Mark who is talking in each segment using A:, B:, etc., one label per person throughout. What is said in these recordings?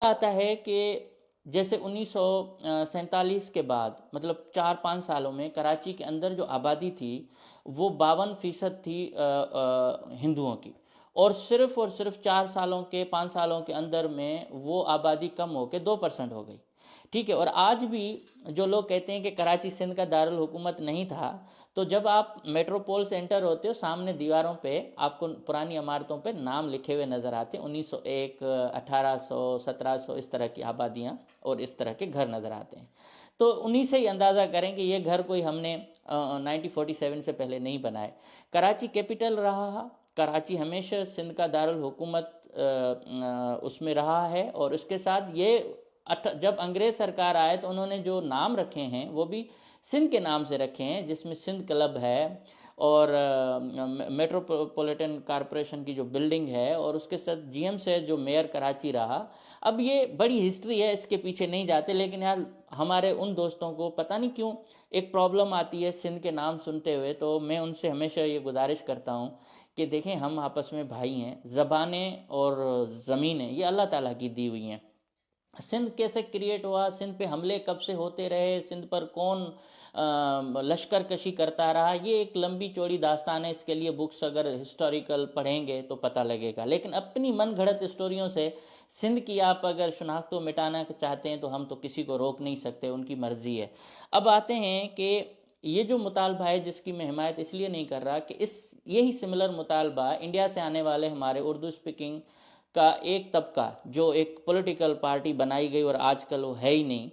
A: आता है कि जैसे 1947 के बाद मतलब 4-5 सालों में कराची के अंदर जो आबादी थी वो 52% थी हिंदुओं की। और सिर्फ 4 सालों के 5 सालों के अंदर में वो आबादी कम होकर 2% हो गई। ठीक है। और आज भी जो लोग कहते हैं कि कराची सिंध का दारुल हुकूमत नहीं था, तो जब आप मेट्रोपोल से एंटर होते हो सामने दीवारों पे आपको पुरानी इमारतों पे नाम लिखे हुए नज़र आते हैं, 1901, 1800, 1700, इस तरह की आबादियाँ और इस तरह के घर नज़र आते हैं। तो उन्हीं से ही अंदाज़ा करें कि ये घर कोई हमने 1947 से पहले नहीं बनाए। कराची कैपिटल रहा, कराची हमेशा सिंध का दारुल हुकूमत उसमें रहा है। और उसके साथ ये जब अंग्रेज सरकार आए तो उन्होंने जो नाम रखे हैं वो भी सिंध के नाम से रखे हैं, जिसमें सिंध क्लब है और मेट्रोपॉलिटन कॉरपोरेशन की जो बिल्डिंग है, और उसके साथ जीएम से जो मेयर कराची रहा। अब ये बड़ी हिस्ट्री है, इसके पीछे नहीं जाते, लेकिन यार हमारे उन दोस्तों को पता नहीं क्यों एक प्रॉब्लम आती है सिंध के नाम सुनते हुए। तो मैं उनसे हमेशा ये गुजारिश करता हूँ कि देखें, हम आपस में भाई हैं, ज़बानें और ज़मीनें ये अल्लाह ताला की दी हुई हैं। सिंध कैसे क्रिएट हुआ, सिंध पे हमले कब से होते रहे, सिंध पर कौन लश्कर कशी करता रहा, ये एक लंबी चौड़ी दास्तान है। इसके लिए बुक्स अगर हिस्टोरिकल पढ़ेंगे तो पता लगेगा। लेकिन अपनी मन घड़त स्टोरियों से सिंध की आप अगर शनाख्त मिटाना चाहते हैं तो हम तो किसी को रोक नहीं सकते, उनकी मर्जी है। अब आते हैं कि ये जो मुतालबा है जिसकी मैं हिमायत इसलिए नहीं कर रहा कि इस यही सिमिलर मुतालबा इंडिया से आने वाले हमारे उर्दू स्पीकिंग का एक तबका, जो एक पॉलिटिकल पार्टी बनाई गई और आजकल वो है ही नहीं,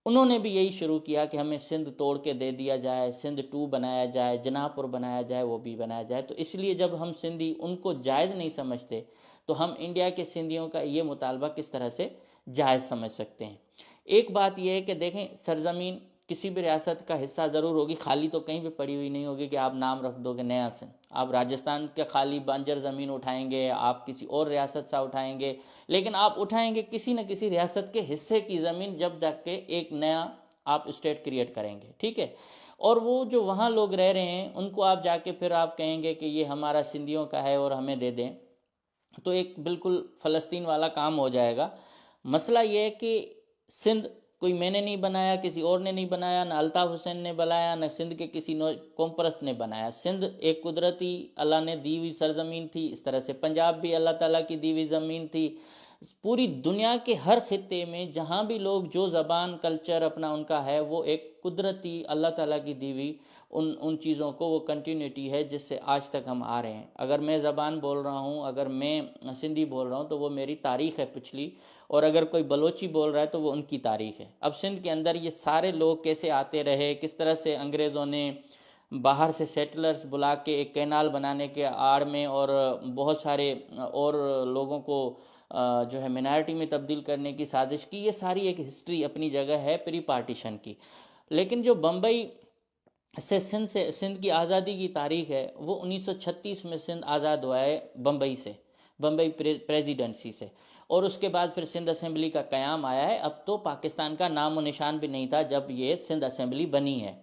A: उन्होंने भी यही शुरू किया कि हमें सिंध तोड़ के दे दिया जाए, सिंध 2 बनाया जाए, जनाहपुर बनाया जाए, वो भी बनाया जाए। तो इसलिए जब हम सिंधी उनको जायज़ नहीं समझते तो हम इंडिया के सिंधियों का ये मुतालबा किस तरह से जायज़ समझ सकते हैं। एक बात यह है कि देखें, सरजमीन किसी भी रियासत का हिस्सा ज़रूर होगी, खाली तो कहीं भी पड़ी हुई नहीं होगी कि आप नाम रख दोगे नया सिंध। आप राजस्थान का खाली बंजर ज़मीन उठाएंगे, आप किसी और रियासत से उठाएंगे, लेकिन आप उठाएंगे किसी न किसी रियासत के हिस्से की ज़मीन, जब जाके एक नया आप स्टेट क्रिएट करेंगे। ठीक है। और वो जो वहाँ लोग रह रहे हैं उनको आप जाके फिर आप कहेंगे कि ये हमारा सिंधियों का है और हमें दे दें, तो एक बिल्कुल फ़लस्तीन वाला काम हो जाएगा। मसला ये है कि सिंध कोई मैंने नहीं बनाया, किसी और ने नहीं बनाया, ना अल्ताफ़ हुसैन ने बनाया, ना सिंध के किसी कौम परस्त ने बनाया। सिंध एक कुदरती अल्लाह ने दी हुई सरजमीन थी, इस तरह से पंजाब भी अल्लाह ताला की दी हुई ज़मीन थी। पूरी दुनिया के हर खित्ते में जहाँ भी लोग जो ज़बान कल्चर अपना उनका है, वो एक कुदरती अल्लाह ताला की दी हुई उन चीज़ों को वो कंटिन्यूटी है जिससे आज तक हम आ रहे हैं। अगर मैं ज़बान बोल रहा हूँ, अगर मैं सिंधी बोल रहा हूँ तो वो मेरी तारीख़ है पिछली, और अगर कोई बलोची बोल रहा है तो वो उनकी तारीख़ है। अब सिंध के अंदर ये सारे लोग कैसे आते रहे, किस तरह से अंग्रेज़ों ने बाहर से सेटलर्स बुला के एक कैनाल बनाने के आड़ में और बहुत सारे और लोगों को जो है मिनारिटी में तब्दील करने की साजिश की, ये सारी एक हिस्ट्री अपनी जगह है प्री पार्टीशन की। लेकिन जो बम्बई से सिंध की आज़ादी की तारीख है, वो 1936 में सिंध आज़ाद हुआ है बम्बई से, बम्बई प्रेसिडेंसी से। और उसके बाद फिर सिंध असेंबली का क़याम आया है। अब तो पाकिस्तान का नाम और निशान भी नहीं था जब ये सिंध असेंबली बनी है।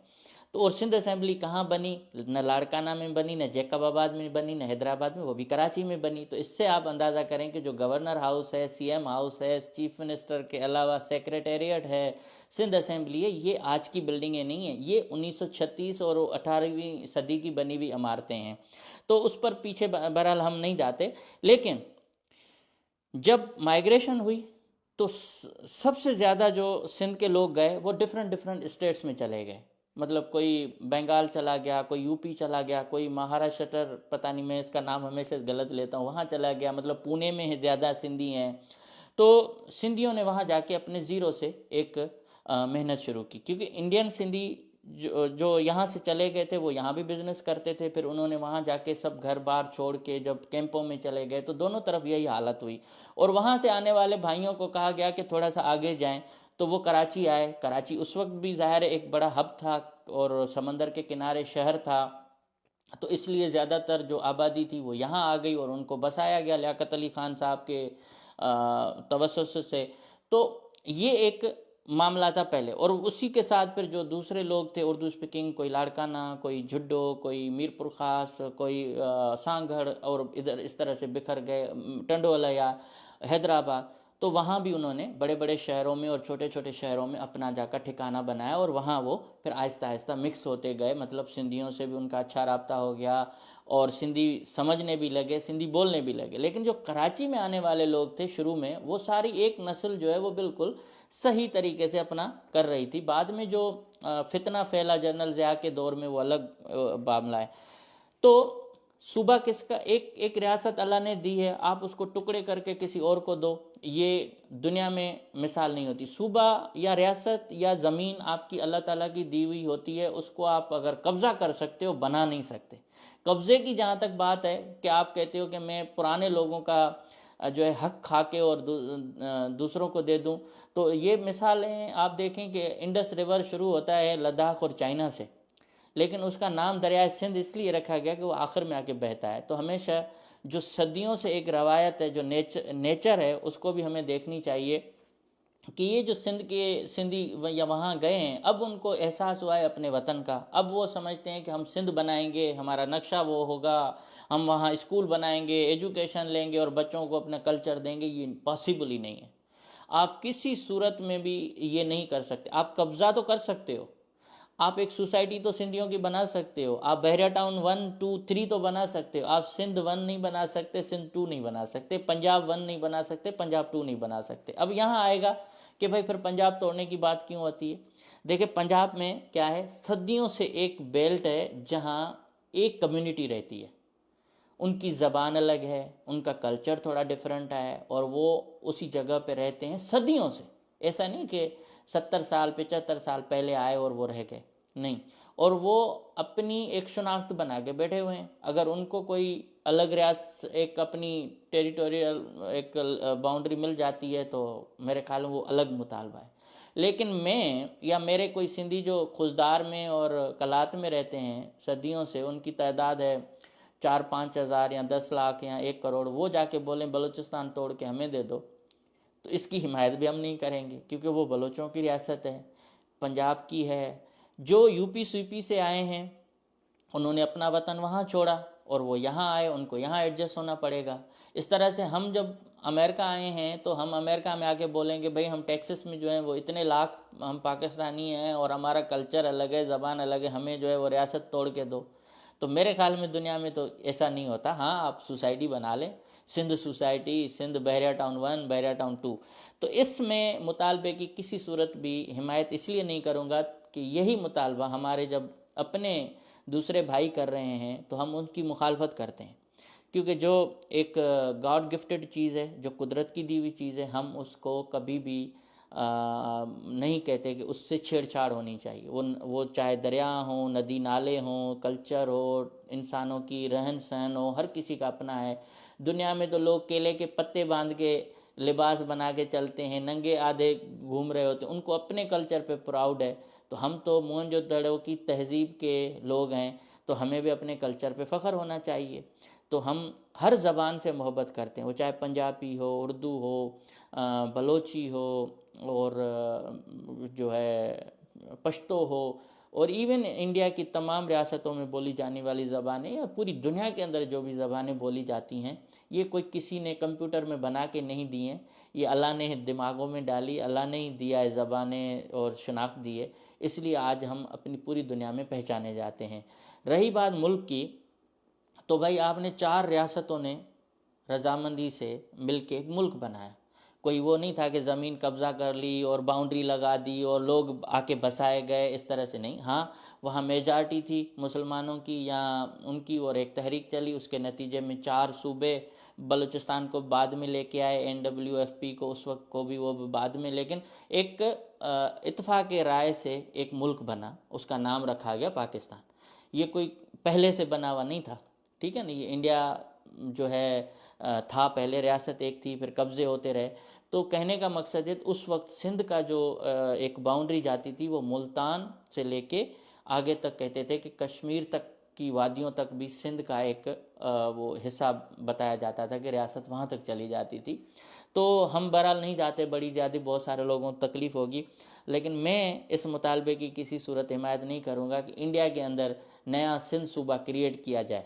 A: तो और सिंध असेंबली कहाँ बनी, न लाड़काना में बनी, न जैकबाबाद में बनी, न हैदराबाद में, वो भी कराची में बनी। तो इससे आप अंदाज़ा करें कि जो गवर्नर हाउस है, सीएम हाउस है, चीफ मिनिस्टर के अलावा सेक्रेटेरिएट है, सिंध असेंबली है, ये आज की बिल्डिंगें नहीं हैं, ये 1936 और 18वीं सदी की बनी हुई इमारतें हैं। तो उस पर पीछे बहरहाल हम नहीं जाते। लेकिन जब माइग्रेशन हुई तो सबसे ज़्यादा जो सिंध के लोग गए वो डिफरेंट डिफरेंट स्टेट्स में चले गए। मतलब कोई बंगाल चला गया, कोई यूपी चला गया, कोई महाराष्ट्र, पता नहीं, मैं इसका नाम हमेशा गलत लेता हूँ, वहाँ चला गया। मतलब पुणे में है ज़्यादा सिंधी हैं। तो सिंधियों ने वहाँ जाके अपने ज़ीरो से एक मेहनत शुरू की, क्योंकि इंडियन सिंधी जो यहाँ से चले गए थे वो यहाँ भी बिजनेस करते थे। फिर उन्होंने वहाँ जाके सब घर बार छोड़ के जब कैंपों में चले गए तो दोनों तरफ यही हालत हुई। और वहाँ से आने वाले भाइयों को कहा गया कि थोड़ा सा आगे जाएं, तो वो कराची आए। कराची उस वक्त भी ज़ाहिर है एक बड़ा हब था और समंदर के किनारे शहर था, तो इसलिए ज़्यादातर जो आबादी थी वो यहाँ आ गई और उनको बसाया गया लियाकत अली ख़ान साहब के तवस्सुस से। तो ये एक मामला था पहले। और उसी के साथ फिर जो दूसरे लोग थे उर्दू स्पीकिंग, कोई लाड़काना, कोई झुड्डो, कोई मीरपुर ख़ास, कोई सांगड़, और इधर इस तरह से बिखर गए, टंडोलया, हैदराबाद। तो वहाँ भी उन्होंने बड़े बड़े शहरों में और छोटे छोटे शहरों में अपना जाकर ठिकाना बनाया और वहाँ वो फिर आहिस्ता आहिस्ता मिक्स होते गए, मतलब सिंधियों से भी उनका अच्छा राब्ता हो गया और सिंधी समझने भी लगे, सिंधी बोलने भी लगे। लेकिन जो कराची में आने वाले लोग थे शुरू में, वो सारी एक नस्ल जो है वो बिल्कुल सही तरीके से अपना कर रही थी। बाद में जो फितना फैला जनरल ज़िया के दौर में, वो अलग मामला है। तो सूबा किसका, एक एक रियासत अल्लाह ने दी है, आप उसको टुकड़े करके किसी और को दो, ये दुनिया में मिसाल नहीं होती। सूबा या रियासत या ज़मीन आपकी अल्लाह ताला की दी हुई होती है, उसको आप अगर कब्ज़ा कर सकते हो, बना नहीं सकते। कब्ज़े की जहाँ तक बात है कि आप कहते हो कि मैं पुराने लोगों का जो है हक खा के और दूसरों को दे दूं, तो ये मिसालें आप देखें कि इंडस रिवर शुरू होता है लद्दाख और चाइना से, लेकिन उसका नाम दरियाए सिंध इसलिए रखा गया कि वो आखिर में आके बहता है। तो हमेशा जो सदियों से एक रवायत है, जो नेचर है, उसको भी हमें देखनी चाहिए कि ये जो सिंध के सिंधी या वहाँ गए हैं, अब उनको एहसास हुआ है अपने वतन का। अब वो समझते हैं कि हम सिंध बनाएंगे, हमारा नक्शा वो होगा, हम वहाँ स्कूल बनाएंगे, एजुकेशन लेंगे और बच्चों को अपना कल्चर देंगे। ये पॉसिबल ही नहीं है। आप किसी सूरत में भी ये नहीं कर सकते। आप कब्ज़ा तो कर सकते हो, आप एक सोसाइटी तो सिंधियों की बना सकते हो, आप बहरिया टाउन 1, 2, 3 तो बना सकते हो, आप सिंध 1 नहीं बना सकते, सिंध 2 नहीं बना सकते, पंजाब 1 नहीं बना सकते, पंजाब 2 नहीं बना सकते। अब यहाँ आएगा कि भाई फिर पंजाब तोड़ने की बात क्यों होती है। देखिए पंजाब में क्या है, सदियों से एक बेल्ट है जहाँ एक कम्युनिटी रहती है, उनकी ज़बान अलग है, उनका कल्चर थोड़ा डिफरेंट है और वो उसी जगह पे रहते हैं सदियों से। ऐसा नहीं कि 70 साल 75 साल पहले आए और वो रह गए, नहीं। और वो अपनी एक शनाख्त बना के बैठे हुए हैं। अगर उनको कोई अलग रियासत, एक अपनी टेरिटोरियल एक बाउंड्री मिल जाती है तो मेरे ख्याल में वो अलग मुतालबा है। लेकिन मैं या मेरे कोई सिंधी जो खुजदार में और कलात में रहते हैं सदियों से, उनकी तादाद है 4-5 हज़ार या 10 लाख या 1 करोड़, वो जाके बोलें बलूचिस्तान तोड़ के हमें दे दो, तो इसकी हिमायत भी हम नहीं करेंगे, क्योंकि वो बलोचों की रियासत है, पंजाब की है। जो यूपी सूपी से आए हैं, उन्होंने अपना वतन वहाँ छोड़ा और वो यहाँ आए, उनको यहाँ एडजस्ट होना पड़ेगा। इस तरह से हम जब अमेरिका आए हैं तो हम अमेरिका में आके बोलेंगे भाई हम टेक्सास में जो है वो इतने लाख हम पाकिस्तानी हैं और हमारा कल्चर अलग है, ज़बान अलग है, हमें जो है वो रियासत तोड़ के दो। तो मेरे ख्याल में दुनिया में तो ऐसा नहीं होता। हाँ, आप सोसाइटी बना लें, सिंध सोसाइटी, सिंध बहरिया टाउन 1, बहरिया टाउन 2। तो इसमें मुतालबे की किसी सूरत भी हिमायत इसलिए नहीं करूँगा कि यही मुतालबा हमारे जब अपने दूसरे भाई कर रहे हैं तो हम उनकी मुखालफत करते हैं, क्योंकि जो एक गॉड गिफ्टेड चीज़ है, जो कुदरत की दी हुई चीज़ है, हम उसको कभी भी नहीं कहते कि उससे छेड़छाड़ होनी चाहिए। वो चाहे दरिया हो, नदी नाले हों, कल्चर हो, इंसानों की रहन सहन हो, हर किसी का अपना है। दुनिया में तो लोग केले के पत्ते बांध के लिबास बना के चलते हैं, नंगे आधे घूम रहे होते हैं, उनको अपने कल्चर पे प्राउड है। तो हम तो मोहनजोदड़ो की तहजीब के लोग हैं, तो हमें भी अपने कल्चर पे फ़ख्र होना चाहिए। तो हम हर ज़बान से मोहब्बत करते हैं, वो चाहे पंजाबी हो, उर्दू हो, बलोची हो और जो है पश्तो हो, और इवन इंडिया की तमाम रियासतों में बोली जाने वाली ज़बानें या पूरी दुनिया के अंदर जो भी ज़बानें बोली जाती हैं, ये कोई किसी ने कंप्यूटर में बना के नहीं दी हैं, ये अल्लाह ने दिमागों में डाली, अल्लाह ने ही दिया है ज़बानें और शनाख्त दी है। इसलिए आज हम अपनी पूरी दुनिया में पहचाने जाते हैं। रही बात मुल्क की, तो भाई आपने 4 रियासतों ने रजामंदी से मिलके एक मुल्क बनाया। कोई वो नहीं था कि ज़मीन कब्ज़ा कर ली और बाउंड्री लगा दी और लोग आके बसाए गए, इस तरह से नहीं। हाँ, वहाँ मेजॉरिटी थी मुसलमानों की या उनकी, और एक तहरीक चली, उसके नतीजे में 4 सूबे, बलूचिस्तान को बाद में लेके आए, NWFP को उस वक्त को भी वो बाद में, लेकिन एक इत्तेफाक राय से एक मुल्क बना, उसका नाम रखा गया पाकिस्तान। ये कोई पहले से बना हुआ नहीं था, ठीक है ना। ये इंडिया जो है था, पहले रियासत एक थी, फिर कब्ज़े होते रहे। तो कहने का मकसद है, उस वक्त सिंध का जो एक बाउंड्री जाती थी वो मुल्तान से लेके आगे तक, कहते थे कि कश्मीर तक की वादियों तक भी सिंध का एक वो हिस्सा बताया जाता था कि रियासत वहाँ तक चली जाती थी। तो हम बहरहाल नहीं जाते, बड़ी ज़्यादा बहुत सारे लोगों को तकलीफ़ होगी, लेकिन मैं इस मुतालबे की किसी सूरत हिमायत नहीं करूँगा कि इंडिया के अंदर नया सिंध सूबा क्रिएट किया जाए।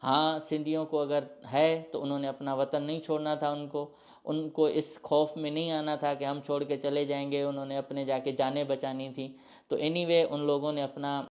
A: हाँ, सिंधियों को अगर है तो उन्होंने अपना वतन नहीं छोड़ना था, उनको उनको इस खौफ में नहीं आना था कि हम छोड़ के चले जाएंगे, उन्होंने अपने जाके जानें बचानी थी। तो एनीवे उन लोगों ने अपना